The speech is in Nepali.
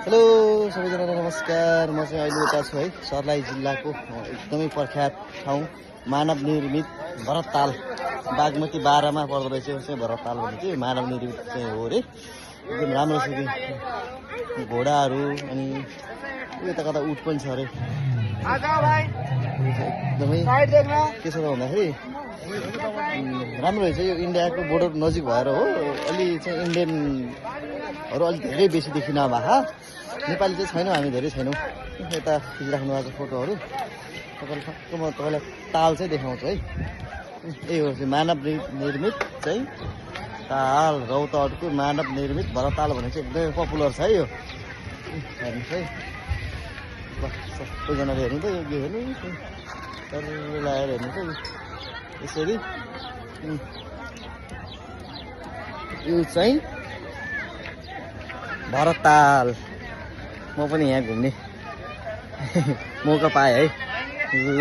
हेलो सबैजनालाई नमस्कार। म चाहिँ अहिले यता छु है सर्लाही जिल्लाको एकदमै प्रख्यात ठाउँ मानव निर्मित भरतताल बागमती 12 मा पर्दो रहेछ चाहिँ भरतताल भन्ने चाहिँ मानव निर्मित चाहिँ हो रे। एकदम राम्रो छ कि घोडाहरू अनि यता कता उठ पनि छ अरे। एकदमै के छ भन्दाखेरि राम्रो रहेछ। यो इन्डियाको बोर्डर नजिक भएर हो अलि चाहिँ इन्डियनहरू अलिक धेरै बेसी देखिन भए नेपाली चाहिँ छैनौँ हामी, धेरै छैनौँ। यता खिचिराख्नु भएको फोटोहरू तपाईँले ठक्क म तपाईँलाई ताल चाहिँ देखाउँछु है। यही हो चाहिँ मानव निर्मित चाहिँ ताल, रौतहटको मानव निर्मित भरतताल भन्ने चाहिँ एकदमै पपुलर छ है। यो हेर्नुहोस् है, सबैजनाले हेर्नु त यो हेर्नु लगाएर हेर्नु त यसरी। यो चाहिँ भरतताल। म पनि यहाँ घुम्ने मौका पाएँ है। ल